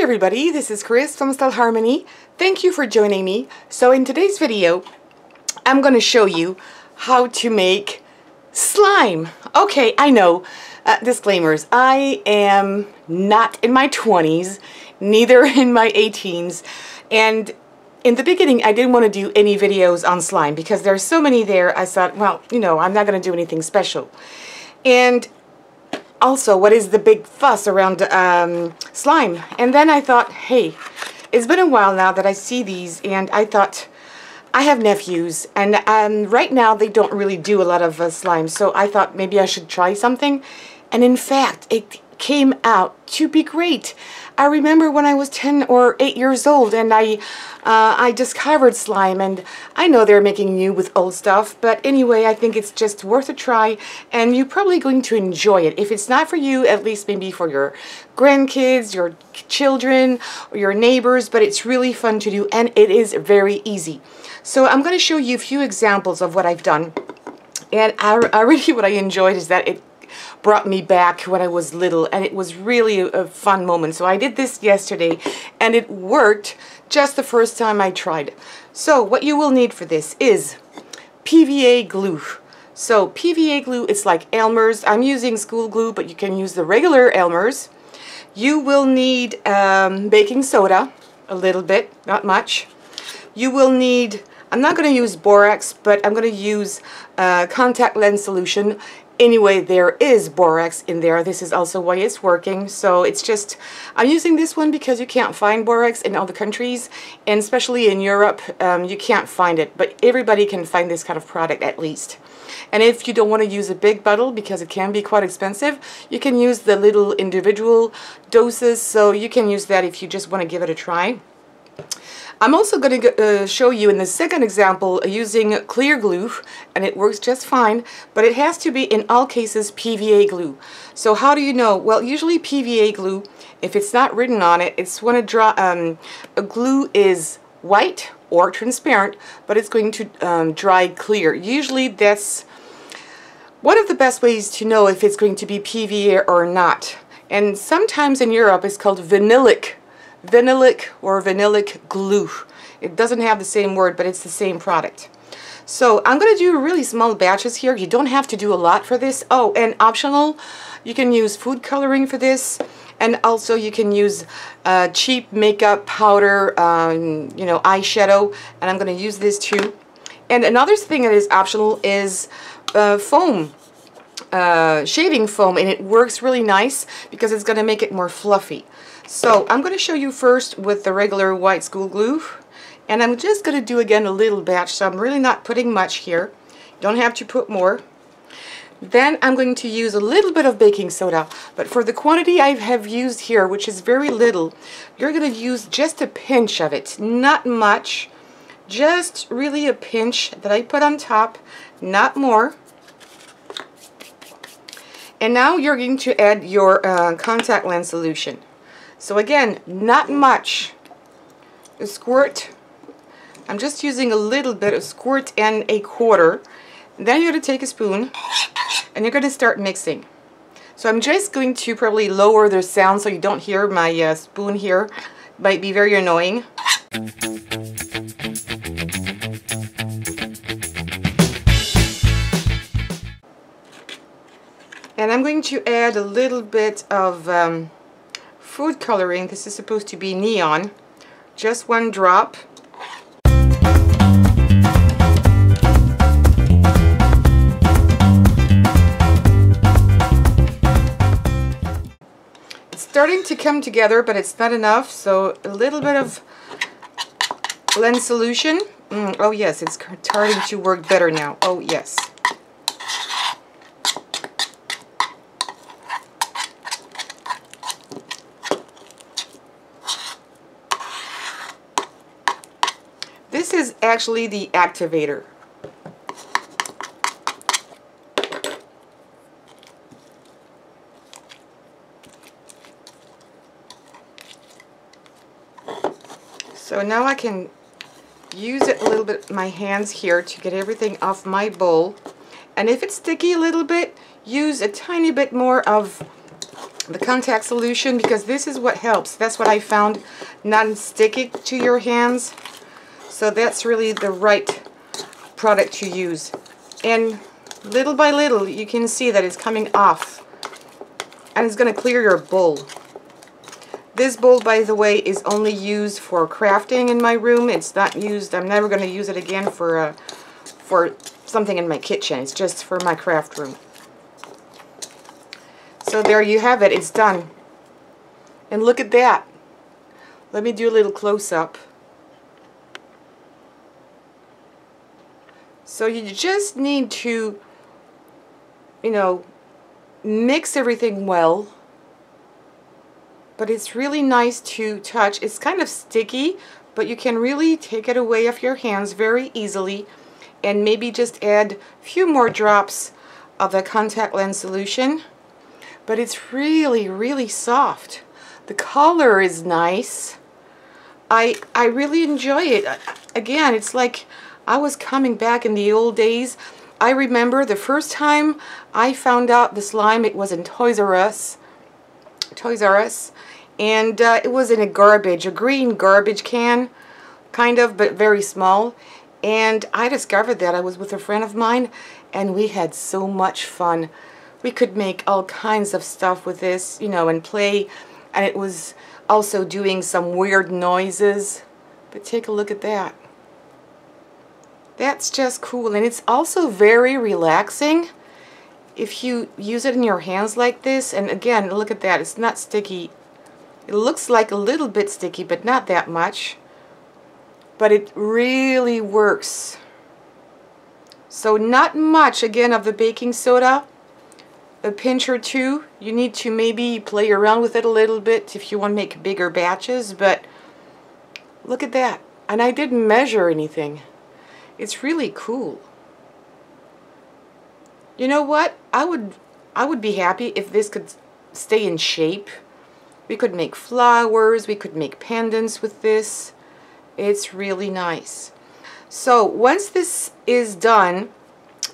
everybody, this is Chris from Stylharmony. Thank you for joining me. So in today's video, I'm going to show you how to make slime. Okay, I know, disclaimers, I am not in my 20s, neither in my 18s, and in the beginning I didn't want to do any videos on slime because there's so many there. I thought, well, you know, I'm not going to do anything special. And also, what is the big fuss around slime? And then I thought, hey, it's been a while now that I see these, and I thought, I have nephews, and right now they don't really do a lot of slime, so I thought maybe I should try something. And in fact, it came out to be great. I remember when I was 10 or 8 years old, and I discovered slime, and I know they're making new with old stuff, but anyway, I think it's just worth a try, and you're probably going to enjoy it. If it's not for you, at least maybe for your grandkids, your children, or your neighbors, but it's really fun to do, and it is very easy. So I'm going to show you a few examples of what I've done, and I really, what I enjoyed is that it brought me back when I was little, and it was really a fun moment. So I did this yesterday, and it worked just the first time I tried. So what you will need for this is PVA glue. So PVA glue, it's like Elmers. I'm using school glue, but you can use the regular Elmers. You will need baking soda, a little bit, not much. You will need, I'm not going to use Borax, but I'm going to use contact lens solution. Anyway, there is Borax in there. This is also why it's working. So it's just, I'm using this one because you can't find Borax in all the countries, and especially in Europe, you can't find it. But everybody can find this kind of product at least. And if you don't want to use a big bottle because it can be quite expensive, you can use the little individual doses. So you can use that if you just want to give it a try. I'm also going to show you in the second example using clear glue, and it works just fine, but it has to be in all cases PVA glue. So how do you know? Well, usually PVA glue, if it's not written on it, it's when a glue is white or transparent, but it's going to dry clear. Usually that's one of the best ways to know if it's going to be PVA or not. And sometimes in Europe it's called vinylic or vinylic glue. It doesn't have the same word, but it's the same product. So I'm going to do really small batches here. You don't have to do a lot for this. Oh, and optional, you can use food coloring for this, and also you can use cheap makeup powder, you know, eyeshadow, and I'm going to use this too. And another thing that is optional is foam. Shaving foam, and it works really nice because it's going to make it more fluffy. So I'm going to show you first with the regular white school glue, and I'm just going to do again a little batch, so I'm really not putting much here. Don't have to put more. Then I'm going to use a little bit of baking soda, but for the quantity I have used here, which is very little, you're going to use just a pinch of it, not much, just really a pinch that I put on top, not more. And now you're going to add your contact lens solution. So again, not much. A squirt. I'm just using a little bit, a squirt and a quarter. Then you're going to take a spoon and you're going to start mixing. So I'm just going to probably lower the sound so you don't hear my spoon here. It might be very annoying. And I'm going to add a little bit of food coloring. This is supposed to be neon. Just one drop. It's starting to come together, but it's not enough, so a little bit of lens solution. Oh yes, it's starting to work better now. Oh yes. This is actually the activator. So now I can use it a little bit, my hands here, to get everything off my bowl. And if it's sticky a little bit, use a tiny bit more of the contact solution, because this is what helps. That's what I found, not sticking to your hands. So that's really the right product to use. And little by little, you can see that it's coming off. And it's going to clear your bowl. This bowl, by the way, is only used for crafting in my room. It's not used, I'm never going to use it again for something in my kitchen. It's just for my craft room. So there you have it. It's done. And look at that. Let me do a little close-up. So you just need to, you know, mix everything well. But it's really nice to touch. It's kind of sticky, but you can really take it away off your hands very easily, and maybe just add a few more drops of the contact lens solution. But it's really, really soft. The color is nice. I really enjoy it. Again, it's like I was coming back in the old days. I remember the first time I found out the slime, it was in Toys R Us. And it was in a green garbage can, kind of, but very small. And I discovered that. I was with a friend of mine, and we had so much fun. We could make all kinds of stuff with this, you know, and play. And it was also doing some weird noises. But take a look at that. That's just cool. And it's also very relaxing if you use it in your hands like this. And again, look at that. It's not sticky. It looks like a little bit sticky, but not that much. But it really works. So not much, again, of the baking soda. A pinch or two. You need to maybe play around with it a little bit if you want to make bigger batches, but look at that. And I didn't measure anything. It's really cool. You know what? I would be happy if this could stay in shape. We could make flowers, we could make pendants with this. It's really nice. So once this is done,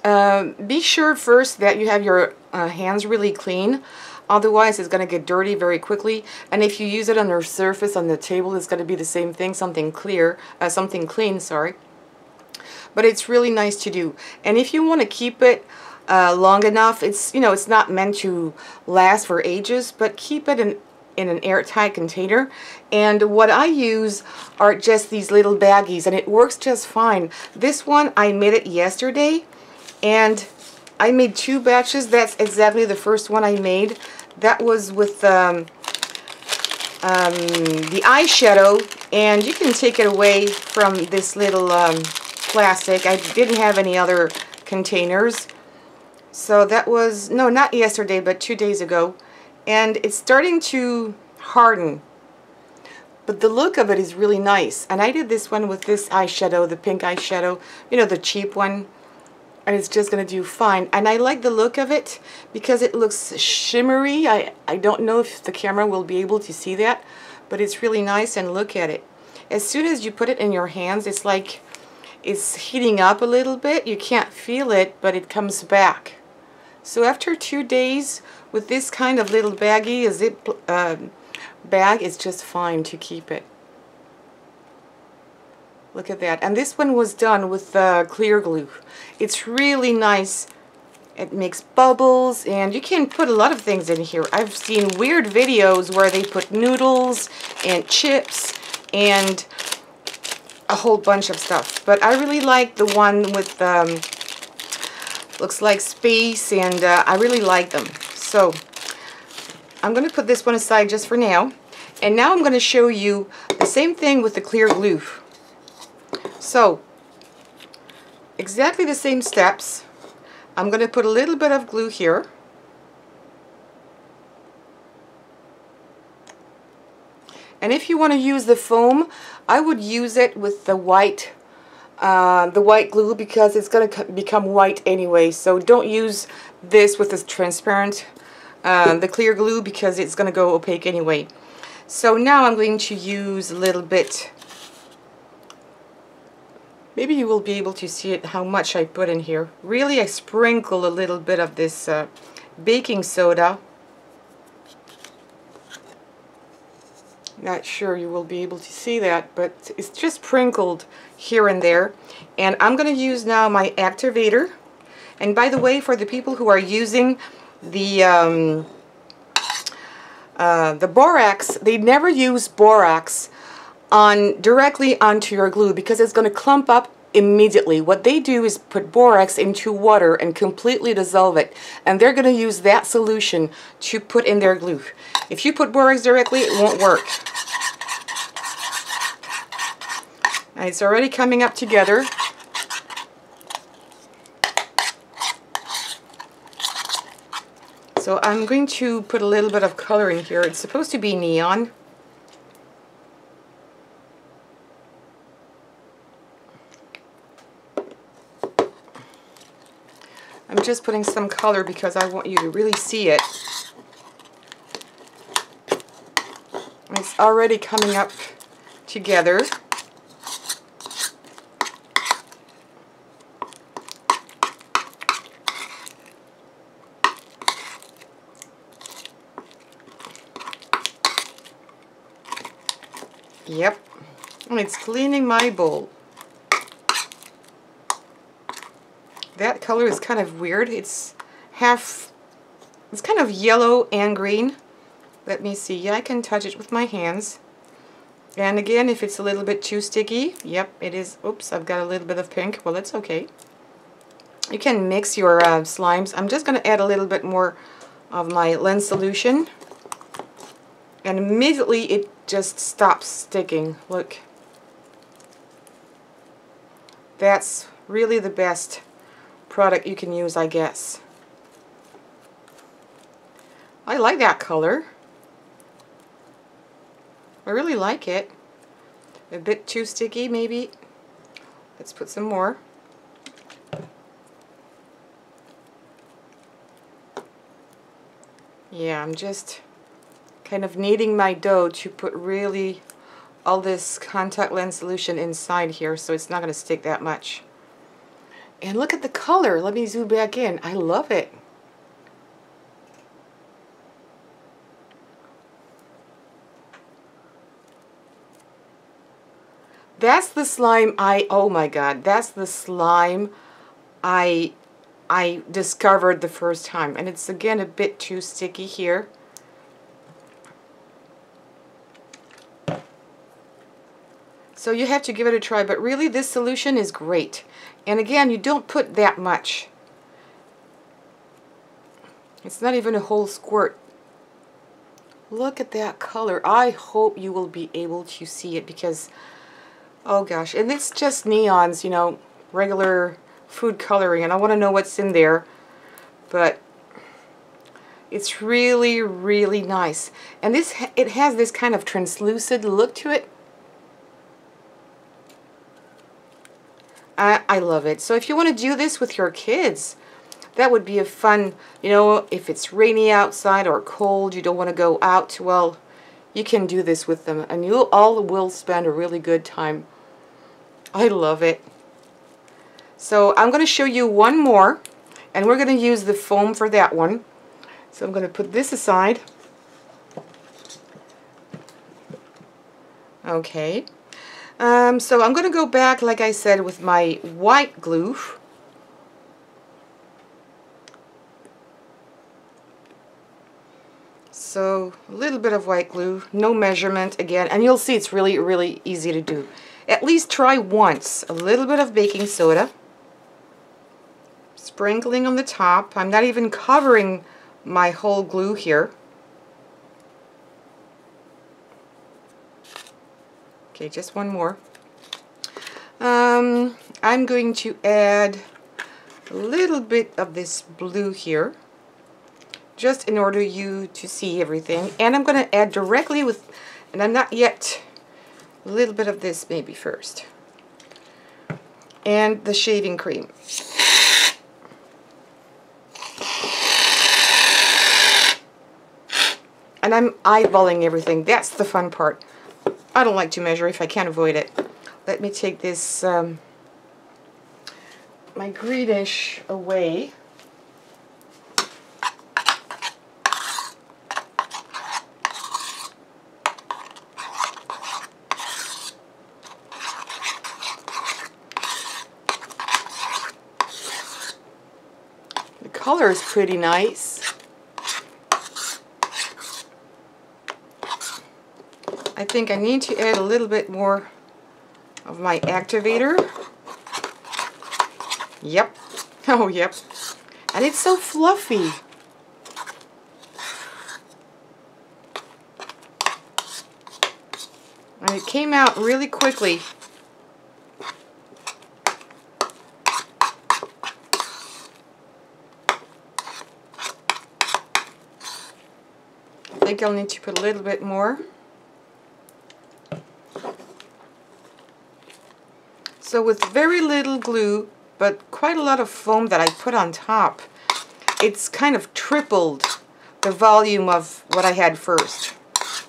be sure first that you have your hands really clean. Otherwise, it's going to get dirty very quickly. And if you use it on your surface on the table, it's going to be the same thing, something clean, sorry. But it's really nice to do. And if you want to keep it long enough, it's not meant to last for ages, but keep it in an airtight container. And what I use are just these little baggies, and it works just fine. This one, I made it yesterday, and I made 2 batches. That's exactly the first one I made. That was with the eyeshadow, and you can take it away from this little plastic. I didn't have any other containers. So that was, no, not yesterday, but 2 days ago. And it's starting to harden. But the look of it is really nice. And I did this one with this eyeshadow, the pink eyeshadow, you know, the cheap one. And it's just going to do fine. And I like the look of it because it looks shimmery. I don't know if the camera will be able to see that, but it's really nice. And look at it. As soon as you put it in your hands, it's like it's heating up a little bit. You can't feel it, but it comes back. So after 2 days with this kind of little baggie, a zip bag, it's just fine to keep it. Look at that. And this one was done with clear glue. It's really nice. It makes bubbles, and you can put a lot of things in here. I've seen weird videos where they put noodles and chips and a whole bunch of stuff. But I really like the one with looks like space, and I really like them. So I'm going to put this one aside just for now. And now I'm going to show you the same thing with the clear glue. So exactly the same steps. I'm going to put a little bit of glue here. And if you want to use the foam, I would use it with the white glue, because it's going to become white anyway. So don't use this with this transparent, the clear glue, because it's going to go opaque anyway. So now I'm going to use a little bit. Maybe you will be able to see it, how much I put in here. Really, I sprinkle a little bit of this baking soda. Not sure you will be able to see that, but it's just sprinkled here and there. And I'm going to use now my activator. And by the way, for the people who are using the borax, they never use borax directly onto your glue because it's going to clump up immediately. What they do is put borax into water and completely dissolve it, and they're going to use that solution to put in their glue. If you put borax directly, it won't work. And it's already coming up together. So I'm going to put a little bit of color in here. It's supposed to be neon. I'm just putting some color because I want you to really see it. It's already coming up together. Yep, and it's cleaning my bowl. That color is kind of weird. It's kind of yellow and green. Let me see. Yeah, I can touch it with my hands. And again, if it's a little bit too sticky, yep, it is. Oops, I've got a little bit of pink. Well, it's okay. You can mix your slimes. I'm just going to add a little bit more of my lens solution. And immediately it just stops sticking. Look. That's really the best product you can use, I guess. I like that color. I really like it. A bit too sticky, maybe. Let's put some more. Yeah, I'm just kind of kneading my dough to put really all this contact lens solution inside here so it's not going to stick that much. And look at the color. Let me zoom back in. I love it. That's the slime oh my god, that's the slime I discovered the first time. And it's again a bit too sticky here. So you have to give it a try, but really this solution is great. And again, you don't put that much. It's not even a whole squirt. Look at that color. I hope you will be able to see it because, oh gosh, and it's just neons, you know, regular food coloring, and I want to know what's in there, but it's really, really nice. And it has this kind of translucent look to it. I love it. So if you want to do this with your kids, that would be a fun, you know, if it's rainy outside or cold, you don't want to go out, well, you can do this with them and you all will spend a really good time. I love it. So I'm going to show you one more, and we're going to use the foam for that one. So I'm going to put this aside. Okay. So I'm going to go back, like I said, with my white glue. So a little bit of white glue, no measurement again, and you'll see it's really, really easy to do. At least try once. A little bit of baking soda. Sprinkling on the top. I'm not even covering my whole glue here. Okay, just one more. I'm going to add a little bit of this blue here, just in order you to see everything. And I'm going to add directly with, and I'm not yet, a little bit of this maybe first. And the shaving cream. And I'm eyeballing everything. That's the fun part. I don't like to measure if I can't avoid it. Let me take this, my greenish away. color is pretty nice. I think I need to add a little bit more of my activator. Yep. Oh, yep. And it's so fluffy. And it came out really quickly. I think I'll need to put a little bit more. So with very little glue, but quite a lot of foam that I put on top, it's kind of tripled the volume of what I had first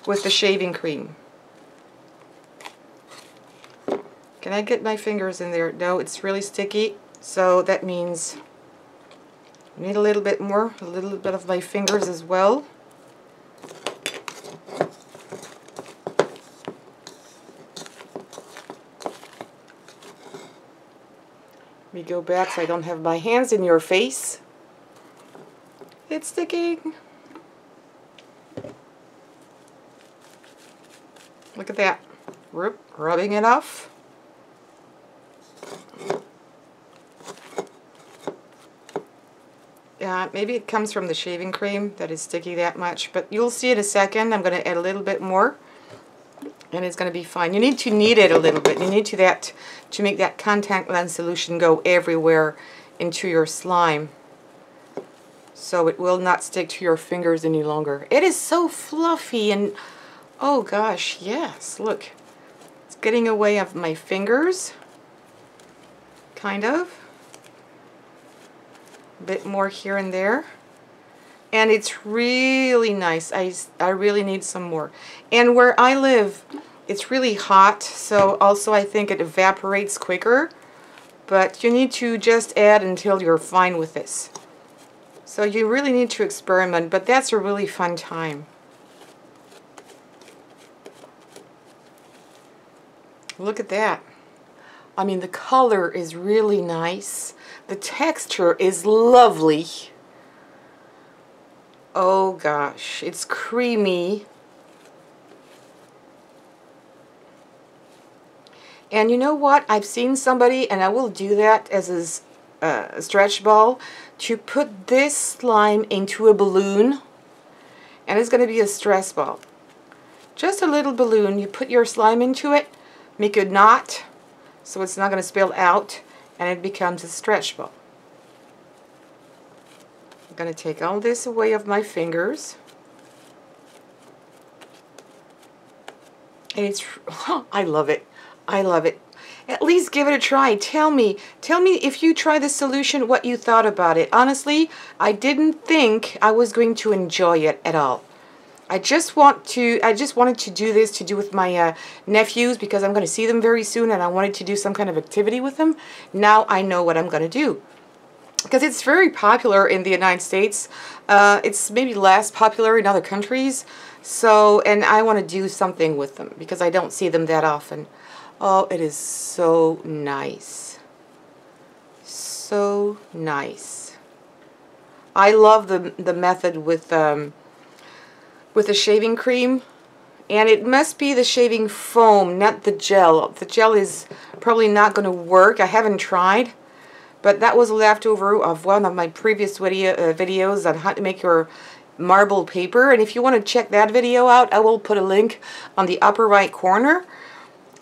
with the shaving cream. Can I get my fingers in there? No, it's really sticky, so that means I need a little bit more, a little bit of my fingers as well. Let me go back so I don't have my hands in your face. It's sticking. Look at that. Rubbing it off. Yeah, maybe it comes from the shaving cream that is sticky that much, but you'll see in a second. I'm going to add a little bit more, and it's going to be fine. You need to knead it a little bit. You need to make that contact lens solution go everywhere into your slime, so it will not stick to your fingers any longer. It is so fluffy, and oh gosh, yes, look. It's getting away of my fingers, kind of. A bit more here and there. And it's really nice. I really need some more. And where I live, it's really hot, so also I think it evaporates quicker. But you need to just add until you're fine with this. So you really need to experiment, but that's a really fun time. Look at that. I mean, the color is really nice. The texture is lovely. Oh gosh, it's creamy. And you know what? I've seen somebody, and I will do that as a stretch ball, to put this slime into a balloon, and it's going to be a stress ball. Just a little balloon. You put your slime into it, make a knot so it's not going to spill out, and it becomes a stretch ball. I'm going to take all this away of my fingers. And it's, I love it. I love it. At least give it a try. Tell me if you try this solution what you thought about it. Honestly, I didn't think I was going to enjoy it at all. I just wanted to do this to do with my nephews, because I'm going to see them very soon, and I wanted to do some kind of activity with them. Now I know what I'm going to do, because it's very popular in the United States. It's maybe less popular in other countries. So, and I want to do something with them because I don't see them that often. Oh, it is so nice. So nice. I love the method with the shaving cream, and it must be the shaving foam, not the gel. The gel is probably not going to work. I haven't tried, but that was a leftover of one of my previous videos on how to make your marble paper, and if you want to check that video out, I will put a link on the upper right corner.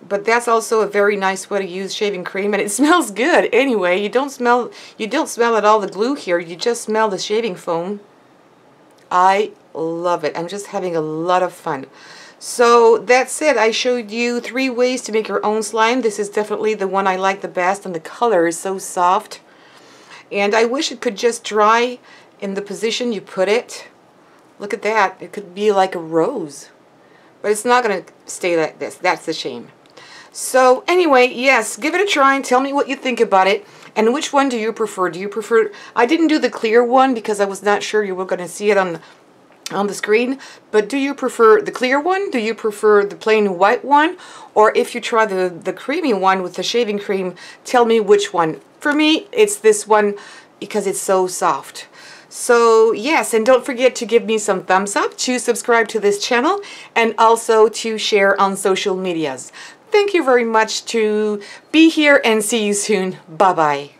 But that's also a very nice way to use shaving cream, and it smells good anyway. You don't smell at all the glue here, you just smell the shaving foam. I love it. I'm just having a lot of fun. So that's it. I showed you 3 ways to make your own slime. This is definitely the one I like the best, and the color is so soft. And I wish it could just dry in the position you put it. Look at that. It could be like a rose. But it's not going to stay like this. That's the shame. So anyway, yes, give it a try and tell me what you think about it. And which one do you prefer? Do you prefer... I didn't do the clear one because I was not sure you were going to see it on the screen. But do you prefer the clear one? Do you prefer the plain white one? Or if you try the creamy one with the shaving cream, tell me which one. For me, it's this one because it's so soft. So yes, and don't forget to give me some thumbs up, to subscribe to this channel, and also to share on social medias. Thank you very much to be here, and see you soon. Bye-bye.